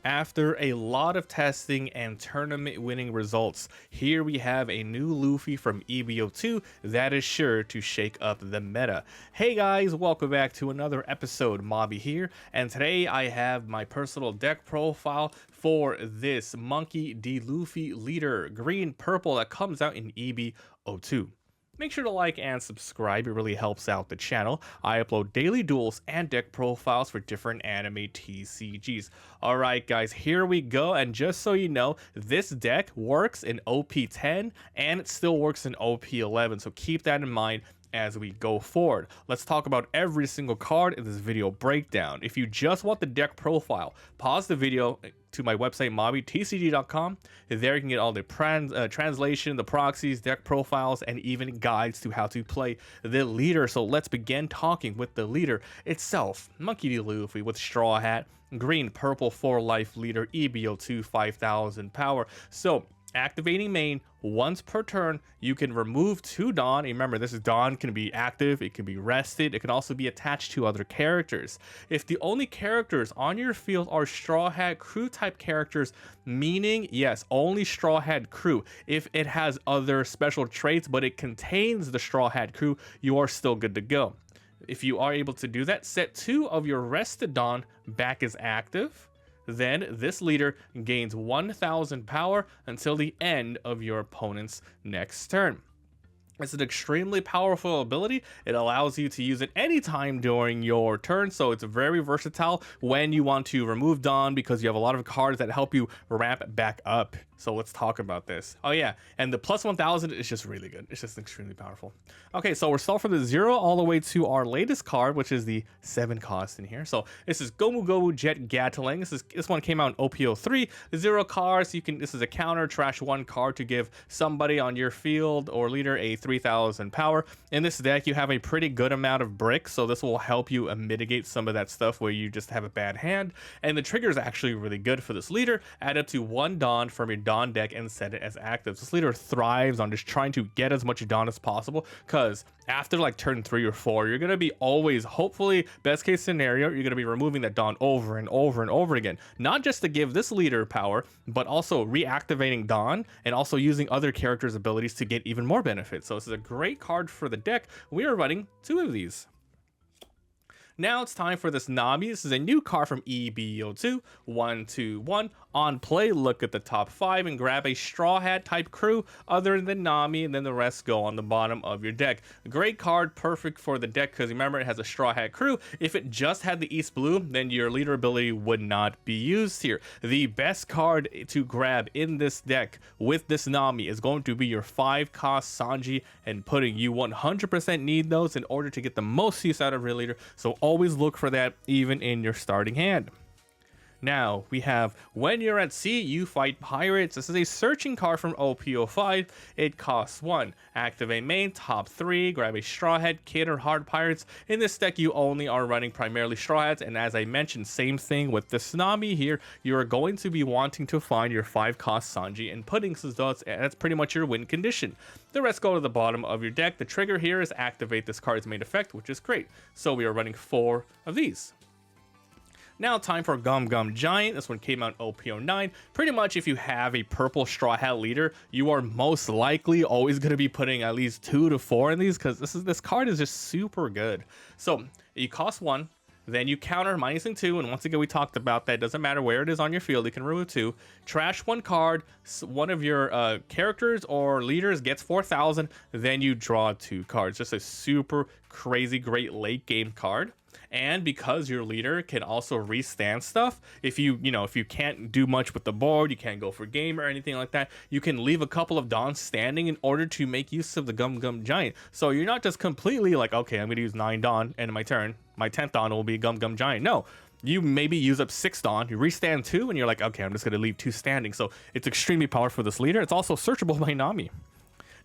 After a lot of testing and tournament winning results, here we have a new Luffy from EB02 that is sure to shake up the meta. Hey guys, welcome back to another episode. Mabi here, and today I have my personal deck profile for this Monkey D. Luffy leader, green purple, that comes out in EB02. Make sure to like and subscribe, it really helps out the channel. I upload daily duels and deck profiles for different anime TCGs. Alright guys, here we go, and just so you know, this deck works in OP10 and it still works in OP11, so keep that in mind as we go forward. Let's talk about every single card in this video breakdown. If you just want the deck profile, pause the video to my website MabiTCG.com. There you can get all the translation, the proxies, deck profiles, and even guides to how to play the leader. So let's begin talking with the leader itself. Monkey D. Luffy with Straw Hat, green purple 4-life leader, EB02 5000 power. So activating main once per turn, you can remove 2 Dawn. Remember, this is Dawn can be active, it can be rested, it can also be attached to other characters. If the only characters on your field are Straw Hat crew type characters, meaning yes, only Straw Hat crew. If it has other special traits but it contains the Straw Hat crew, you are still good to go. If you are able to do that, set 2 of your rested Dawn back as active. Then this leader gains 1000 power until the end of your opponent's next turn. It's an extremely powerful ability. It allows you to use it anytime during your turn, so it's very versatile when you want to remove Dawn because you have a lot of cards that help you ramp back up. So let's talk about this. Oh yeah, and the plus 1000 is just really good. It's just extremely powerful. Okay, so we're starting from the 0 all the way to our latest card, which is the 7 cost in here. So this is Gomu Gomu Jet Gatling. This one came out in OP03. 0 cards. This is a counter, trash 1 card to give somebody on your field or leader a 3000 power. In this deck, you have a pretty good amount of bricks, so this will help you mitigate some of that stuff where you just have a bad hand. And the trigger is actually really good for this leader. Add up to 1 Dawn from your Dawn deck and set it as active. This leader thrives on just trying to get as much Dawn as possible, because after like turn 3 or 4, you're gonna be always, hopefully, best case scenario, you're gonna be removing that Dawn over and over and over again. Not just to give this leader power, but also reactivating Dawn and also using other characters' abilities to get even more benefits. So this is a great card for the deck. We are running 2 of these. Now it's time for this Mabi. This is a new card from EB02, 121. On play, look at the top 5 and grab a Straw Hat type crew other than Mabi, and then the rest go on the bottom of your deck. Great card, perfect for the deck, because remember, it has a Straw Hat crew. If it just had the East Blue, then your leader ability would not be used here. The best card to grab in this deck with this Mabi is going to be your 5 cost Sanji and Pudding. You 100% need those in order to get the most use out of your leader, so always look for that even in your starting hand. Now, we have When You're at Sea, You Fight Pirates. This is a searching card from OP05. It costs 1. Activate main, top 3, grab a Straw Hat, Kid, or Hard Pirates. In this deck, you only are running primarily Straw Hats, and as I mentioned, same thing with the Tsunami here. You're going to be wanting to find your 5 cost Sanji and Pudding, so that's pretty much your win condition. The rest go to the bottom of your deck. The trigger here is activate this card's main effect, which is great. So we are running 4 of these. Now time for Gum Giant. This one came out in OP09. Pretty much if you have a purple Straw Hat leader, you are most likely always going to be putting at least 2 to 4 in these, because this card is just super good. So you cost 1, then you counter minusing 2, and once again we talked about that. It doesn't matter where it is on your field, you can remove 2. Trash 1 card, one of your characters or leaders gets 4000, then you draw 2 cards. Just a super crazy great late game card. And because your leader can also restand stuff, if you can't do much with the board, you can't go for game or anything like that, you can leave a couple of Dawns standing in order to make use of the Gum Giant. So you're not just completely like, okay, I'm gonna use 9 Dawn, end of my turn, my 10th Dawn will be Gum Giant. No, you maybe use up 6 Dawn, you restand 2, and you're like, okay, I'm just gonna leave 2 standing. So it's extremely powerful for this leader. It's also searchable by Mabi.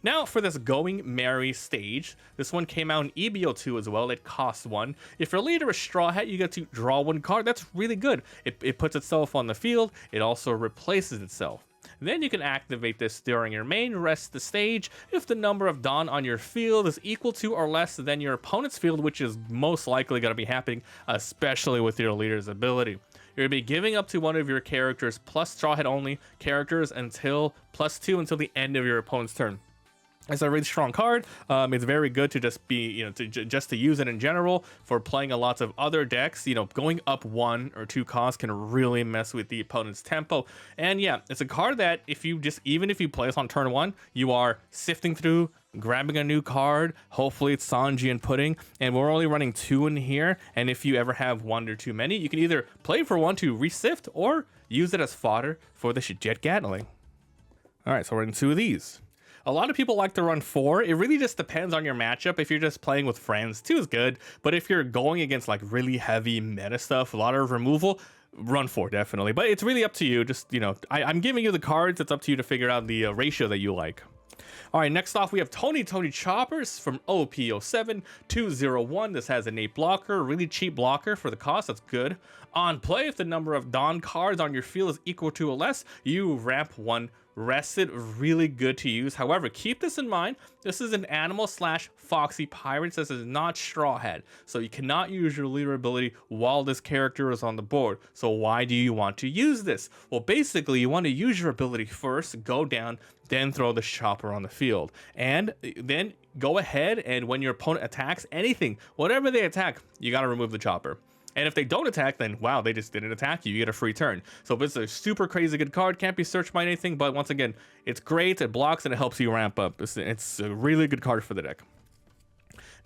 Now for this Going Merry stage, this one came out in EB02 as well. It costs 1. If your leader is Straw Hat, you get to draw 1 card. That's really good. It puts itself on the field. It also replaces itself. Then you can activate this during your main rest the stage if the number of Dawn on your field is equal to or less than your opponent's field, which is most likely going to be happening, especially with your leader's ability. You're going to be giving up to one of your characters plus Straw Hat only characters until +2 until the end of your opponent's turn. It's a really strong card. It's very good to just be, just to use it in general for playing a lots of other decks. Going up 1 or 2 costs can really mess with the opponent's tempo. And yeah, it's a card that even if you play this on turn 1, you are sifting through, grabbing a new card. Hopefully it's Sanji and Pudding, and we're only running 2 in here. And if you ever have 1 or too many, you can either play for 1 to resift or use it as fodder for the Jet Gatling. All right, so we're in 2 of these. A lot of people like to run 4. It really just depends on your matchup. If you're just playing with friends, 2 is good. But if you're going against like really heavy meta stuff, a lot of removal, run 4 definitely. But it's really up to you. Just, I'm giving you the cards. It's up to you to figure out the ratio that you like. All right, next off, we have Tony Choppers from OP11 201. This has an 8 blocker, really cheap blocker for the cost. That's good. On play, if the number of Dawn cards on your field is equal to or less, you ramp 1 rested. Really good to use. However, keep this in mind. This is an animal / Foxy Pirates. This is not Straw Hat. So you cannot use your leader ability while this character is on the board. So why do you want to use this? Well, basically, you want to use your ability first, go down, then throw the chopper on the field. And then go ahead, and when your opponent attacks anything, whatever they attack, you got to remove the chopper. And if they don't attack, then wow, they just didn't attack you. You get a free turn. So it's a super crazy good card. Can't be searched by anything, but once again, it's great. It blocks and it helps you ramp up. It's a really good card for the deck.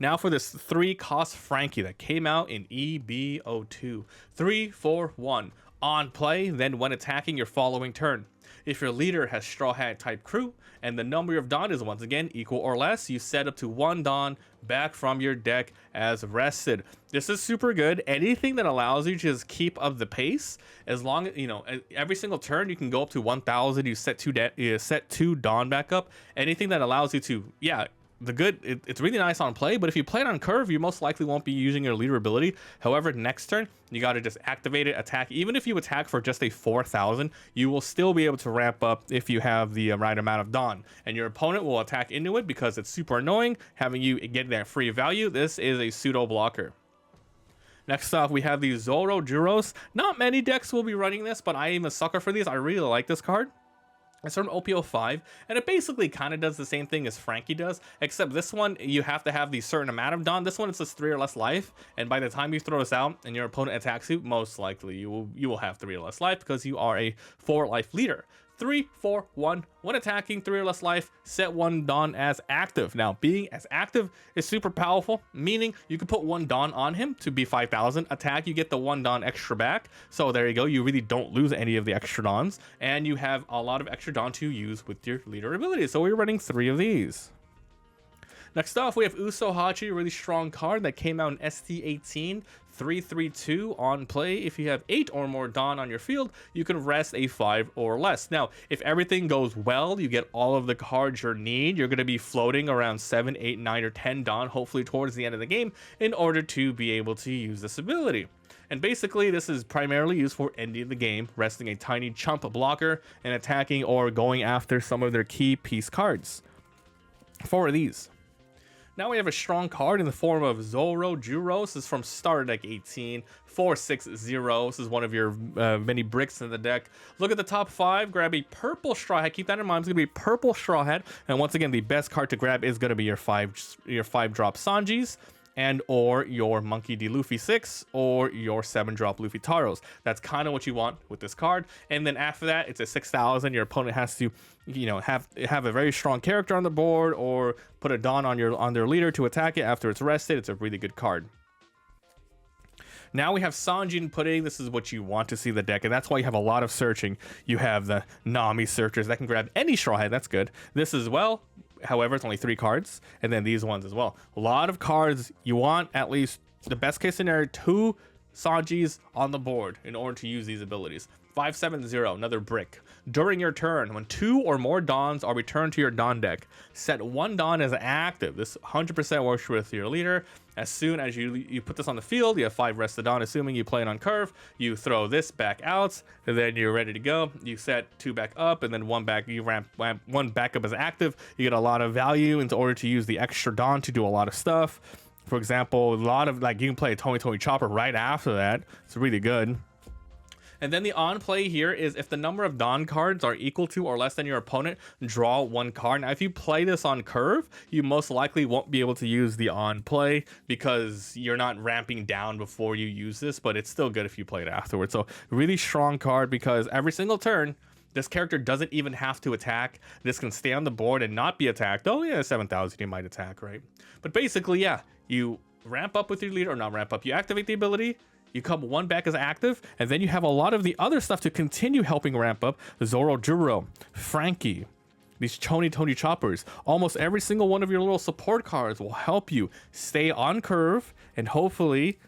Now for this 3-cost Frankie that came out in EB02. 3, 4, 1. On play, then when attacking your following turn. If your leader has Straw Hat type crew and the number of Dawn is once again equal or less, you set up to 1 Dawn back from your deck as rested. This is super good. Anything that allows you to just keep up the pace, as long as every single turn you can go up to 1,000. You set 2 Dawn back up. Anything that allows you to, it's really nice on play, but if you play it on curve, you most likely won't be using your leader ability. However, next turn, you got to just activate it, attack. Even if you attack for just a 4,000, you will still be able to ramp up if you have the right amount of Dawn. And your opponent will attack into it because it's super annoying having you get that free value. This is a pseudo blocker. Next off, we have the Zoro Juros. Not many decks will be running this, but I am a sucker for these. I really like this card. It's from OP05, and it basically kind of does the same thing as Frankie does, except this one, you have to have the certain amount of Dawn. This one, it's just 3 or less life, and by the time you throw this out and your opponent attacks you, most likely you will have 3 or less life because you are a 4-life leader. 3, 4, 1. When attacking, 3 or less life, set 1 Dawn as active. Now, being as active is super powerful, meaning you can put 1 Dawn on him to be 5,000. Attack, you get the 1 Dawn extra back. So there you go. You really don't lose any of the extra Dawns, and you have a lot of extra Dawn to use with your leader ability. So we're running 3 of these. Next off, we have Uso Hachi, a really strong card that came out in ST18. 3/3/2 on play. If you have 8 or more Dawn on your field, you can rest a 5 or less. Now, if everything goes well, you get all of the cards you need. You're going to be floating around 7, 8, 9, or 10 Dawn, hopefully towards the end of the game, in order to be able to use this ability. And basically, this is primarily used for ending the game, resting a tiny chump blocker, and attacking or going after some of their key piece cards. 4 of these. Now we have a strong card in the form of Zoro Juros. This is from Starter Deck 18, 460. This is one of your many bricks in the deck. Look at the top 5. Grab a purple Straw Hat. Keep that in mind. It's going to be purple Straw Hat. And once again, the best card to grab is going to be your 5-drop Sanjis, and or your Monkey D. Luffy 6 or your 7-drop Luffy Taros. That's kind of what you want with this card. And then after that, it's a 6,000. Your opponent has to, have a very strong character on the board or put a Dawn on their leader to attack it after it's rested. It's a really good card. Now we have Sanji and Pudding. This is what you want to see the deck, and that's why you have a lot of searching. You have the Nami searchers that can grab any Straw Hat. That's good. This as well. However, it's only 3 cards, and then these ones as well. A lot of cards. You want at least, the best case scenario, 2 Sanjis on the board in order to use these abilities. 570, another brick. During your turn, when 2 or more Dawns are returned to your Dawn deck, set 1 Dawn as active. This 100% works with your leader. As soon as you put this on the field, you have 5 rested Dawn, assuming you play it on curve. You throw this back out, and then you're ready to go. You set 2 back up, and then 1 back. You ramp 1 back up as active. You get a lot of value in order to use the extra Dawn to do a lot of stuff. For example, a lot of, you can play a Tony Chopper right after that. It's really good. And then the on play here is if the number of Dawn cards are equal to or less than your opponent, draw one card. Now, if you play this on curve, you most likely won't be able to use the on play because you're not ramping down before you use this, but it's still good if you play it afterwards. So really strong card because every single turn, this character doesn't even have to attack. This can stay on the board and not be attacked. Oh yeah, 7,000 you might attack, right? But basically, yeah, you ramp up with your leader, or not ramp up, you activate the ability, you come one back as active, and then you have a lot of the other stuff to continue helping ramp up. Zoro Juro, Frankie, these Tony choppers. Almost every single one of your little support cards will help you stay on curve and hopefully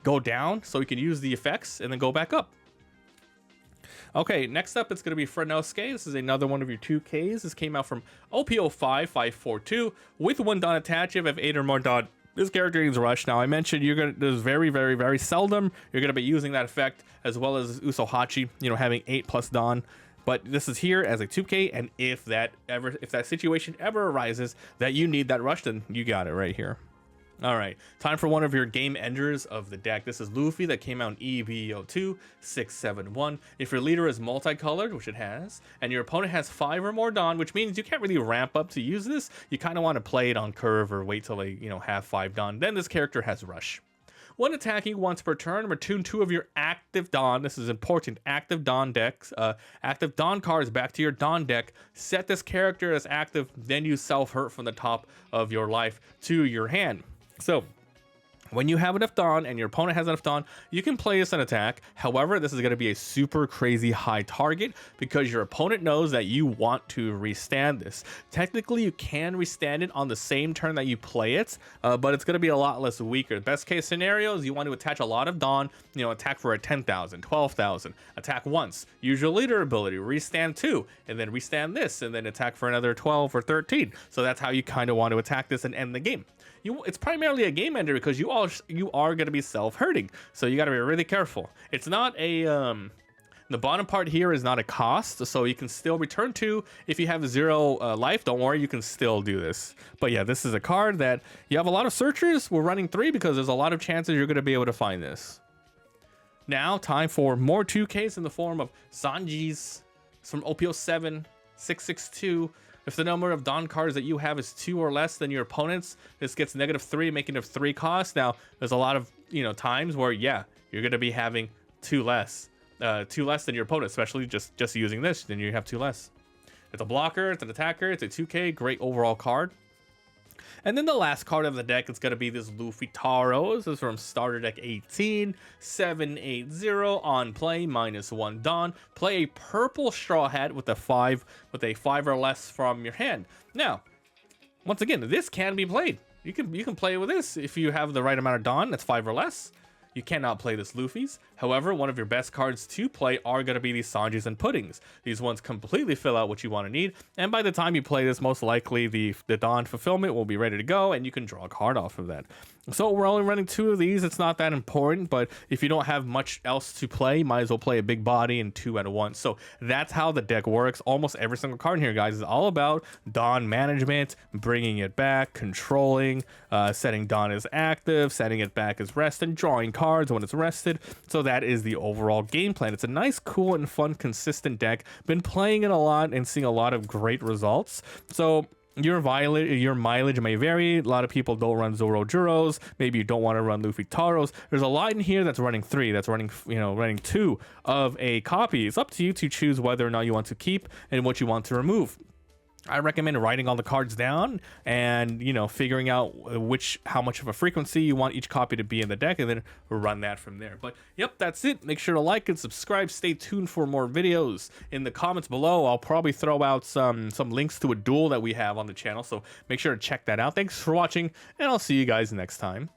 go down so you can use the effects and then go back up. Okay, next up it's going to be Frenosuke. This is another one of your 2Ks. This came out from OP05 542 with 1 Dawn attached. If you have 8 or more Dawn, this character needs Rush. Now, I mentioned there's very seldom you're going to be using that effect, as well as Usohachi, having 8+ Dawn. But this is here as a 2K, and if that situation ever arises that you need that Rush, then you got it right here. All right, time for one of your game enders of the deck. This is Luffy that came out in EB02 671. If your leader is multicolored, which it has, and your opponent has 5 or more Dawn, which means you can't really ramp up to use this, you kind of want to play it on curve or wait till they have 5 Dawn. Then this character has Rush. When attacking once per turn, return 2 of your active Dawn. This is important. Active Dawn decks, active Dawn cards back to your Dawn deck. Set this character as active, then you self-hurt from the top of your life to your hand. So, when you have enough Dawn and your opponent has enough Dawn, you can play this an attack. However, this is going to be a super crazy high target because your opponent knows that you want to restand this. Technically, you can restand it on the same turn that you play it, but it's going to be a lot less weaker. Best case scenario is you want to attach a lot of Dawn, attack for a 10,000, 12,000, attack once, use your leader ability, restand 2, and then restand this, and then attack for another 12 or 13. So that's how you kind of want to attack this and end the game. It's primarily a game ender because you are going to be self-hurting, so you got to be really careful. It's not a the bottom part here is not a cost, so you can still return to. If you have 0 life, don't worry, you can still do this. But yeah, this is a card that you have a lot of searchers. We're running 3 because there's a lot of chances you're going to be able to find this. Now, time for more 2Ks in the form of Sanji's. It's from OP07 662. If the number of Dawn cards that you have is 2 or less than your opponent's, this gets -3, making it 3 cost. Now, there's a lot of times where you're going to be having 2 less than your opponent, especially just using this. Then you have 2 less. It's a blocker, it's an attacker, it's a 2K, great overall card. And then the last card of the deck is going to be this Luffy Taro. This is from Starter Deck 18, 780 on play, -1 Dawn. Play a purple Straw Hat with a 5 or less from your hand. Now, once again, this can be played. You can play with this if you have the right amount of Dawn. That's 5 or less. You cannot play this Luffy's. However, one of your best cards to play are going to be these Sanjis and Puddings. These ones completely fill out what you want to need, and by the time you play this, most likely the Dawn fulfillment will be ready to go, and you can draw a card off of that. So we're only running 2 of these. It's not that important, but if you don't have much else to play, you might as well play a big body and 2 at once. So that's how the deck works. Almost every single card in here, guys, is all about Dawn management, bringing it back, controlling, setting Dawn as active, setting it back as rest, and drawing cards when it's rested. So that is the overall game plan. It's a nice, cool, and fun, consistent deck. Been playing it a lot and seeing a lot of great results. So your mileage may vary. A lot of people don't run Zoro Juros. Maybe you don't want to run Luffy Taros. There's a lot in here that's running 3, that's running 2 of a copy. It's up to you to choose whether or not you want to keep and what you want to remove. I recommend writing all the cards down and, figuring out how much of a frequency you want each copy to be in the deck, and then run that from there. But yep, that's it. Make sure to like and subscribe. Stay tuned for more videos. In the comments below, I'll probably throw out some links to a duel that we have on the channel, so make sure to check that out. Thanks for watching, and I'll see you guys next time.